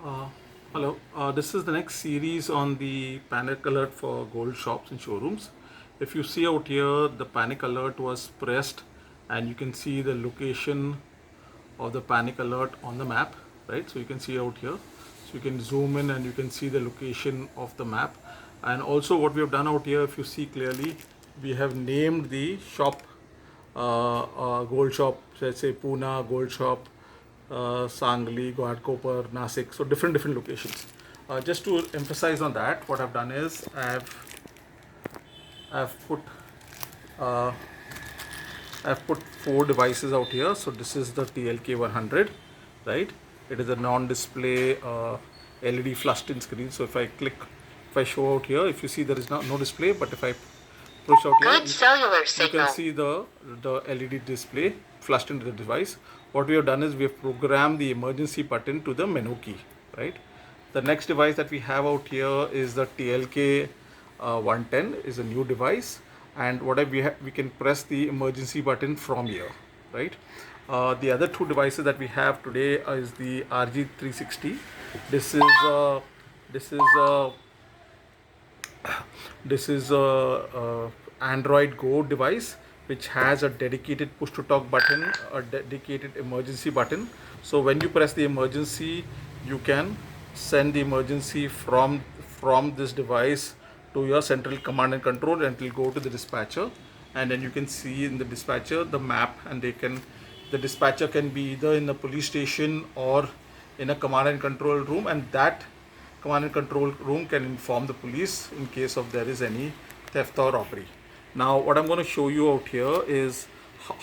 Uh, Hello, this is the next series on the panic alert for gold shops and showrooms. If you see out here, the panic alert was pressed and you can see the location of the panic alert on the map, right? So you can see out here. So you can zoom in and you can see the location of the map. And also what we have done out here, if you see clearly, we have named the shop, gold shop, let's say Pune gold shop, Sangli, Ghatkopar, Nasik, so different locations. Just to emphasize on that, what I've done is I've put uh, I've put four devices out here. So this is the TLK 100, right? It is a non-display LED flushed-in screen. So if I show out here, if you see there is no display, but if I push out here, you can see the LED display flushed into the device. What we have done is we have programmed the emergency button to the menu key, right? The next device that we have out here is the TLK 110, is a new device, and we can press the emergency button from here, right? The other two devices that we have today is the RG360. This is this is this is a Android Go device which has a dedicated push to talk button, a dedicated emergency button. So when you press the emergency, you can send the emergency from this device to your central command and control, and it will go to the dispatcher, and then you can see in the dispatcher the map, and the dispatcher can be either in the police station or in a command and control room, and that command and control room can inform the police in case of there is any theft or robbery. Now what I'm going to show you out here is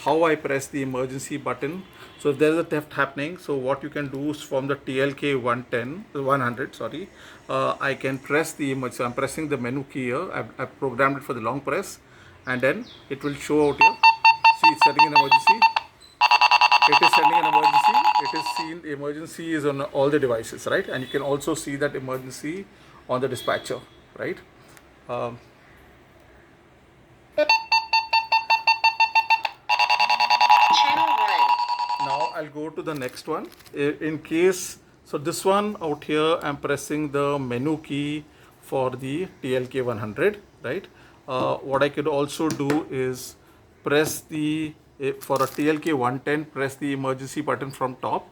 how I press the emergency button. So if there is a theft happening, so what you can do is from the TLK 100, sorry, I can press the emergency. So I'm pressing the menu key here. I've programmed it for the long press, and then it will show out here. See, it's setting an emergency. It is sending an emergency. It is seen the emergency is on all the devices, right? And you can also see that emergency on the dispatcher, right? Um, Now I'll go to the next one. In case, so this one out here, I'm pressing the menu key for the TLK 100, right? What I could also do is press for a TLK 110, press the emergency button from top.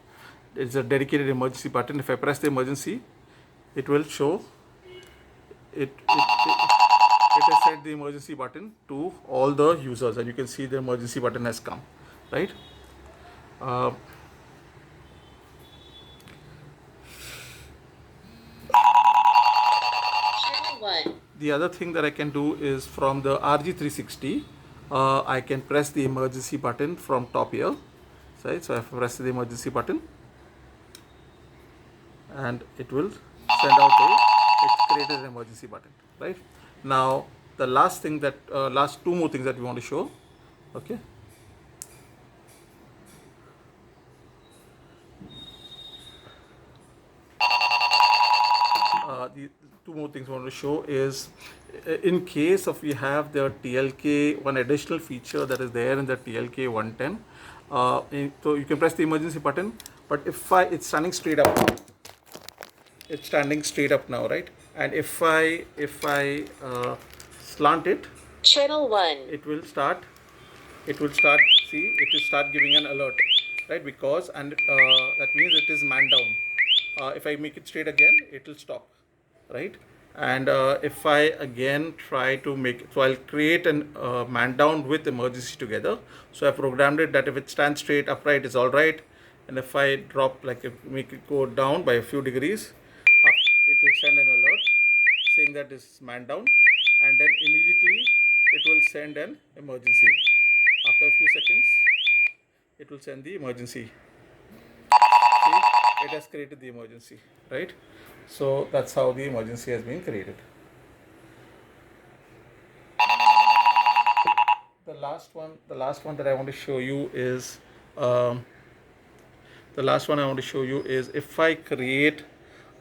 It's a dedicated emergency button. If I press the emergency, it will show it has set the emergency button to all the users, and you can see the emergency button has come, right? Uh, the other thing that I can do is from the RG360, I can press the emergency button from top here, right? So I press the emergency button, and it will send out it's created an emergency button, right? Now the last thing that last two more things that we want to show, okay? The two more things I want to show is in case of we have the TLK, one additional feature that is there in the TLK 110. So you can press the emergency button, but if it's standing straight up, it's standing straight up now, right? And if I slant it, channel 1, it will start see it will start giving an alert, right? Because and that means it is man down. If I make it straight again, it will stop, right? And if I again try to make it, so I'll create an man down with emergency together. So I programmed it that if it stands straight upright is all right, and if I drop, like, if make it go down by a few degrees, it will send an alert saying that this is man down, and then immediately it will send an emergency. After a few seconds, it will send the emergency. See, it has created the emergency, right? So that's how the emergency has been created. The last one that I want to show you is if I create,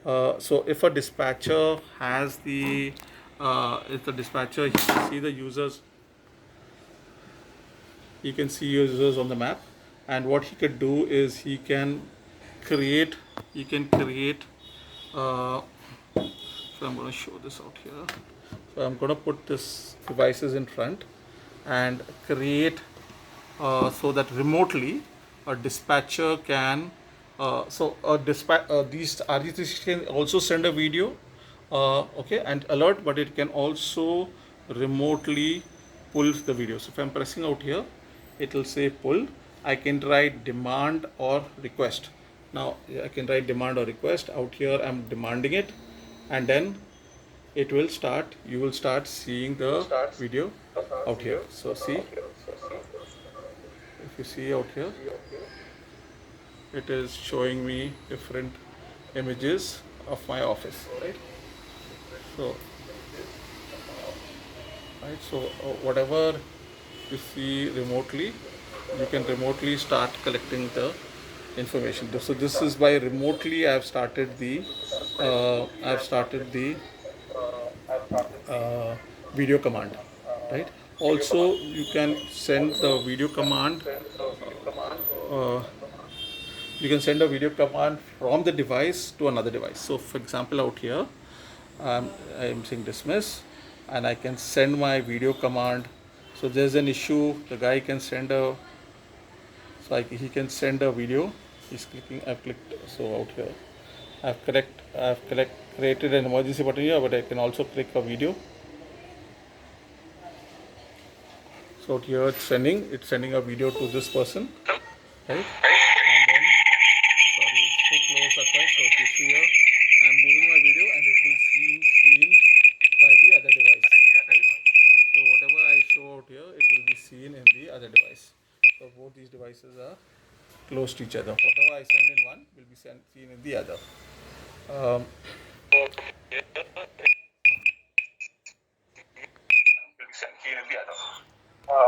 so if a dispatcher has if the dispatcher, you can see the users, you can see users on the map, and what he could do is he can create Uh, so I'm going to show this out here. So I'm going to put this devices in front and create so that remotely a dispatcher can these RG360 can also send a video, okay, and alert, but it can also remotely pull the video. So if I'm pressing out here, it will say pull. I can write demand or request. Now I can write demand or request out here. I'm demanding it, and then it will start. You will start seeing the video out here. So see, if you see out here, it is showing me different images of my office, right? So whatever you see remotely, you can remotely start collecting the information. So this is by remotely I've started the video command, right? Also you can send the video command, uh, you can send a video command from the device to another device. So for example out here, I'm saying dismiss, and I can send my video command. So there's an issue, the guy can send a, he can send a video. He's clicking, I've clicked, so out here I've created an emergency button here, but I can also click a video. So out here it's sending a video to this person, right? And then, sorry, it's too close, that's why. So if you see here, I'm moving my video and it will seen by the other device, right? So whatever I show out here, it will be seen in the other device. So both these devices are close to each other. Whatever I send in one will be seen in the other. Um,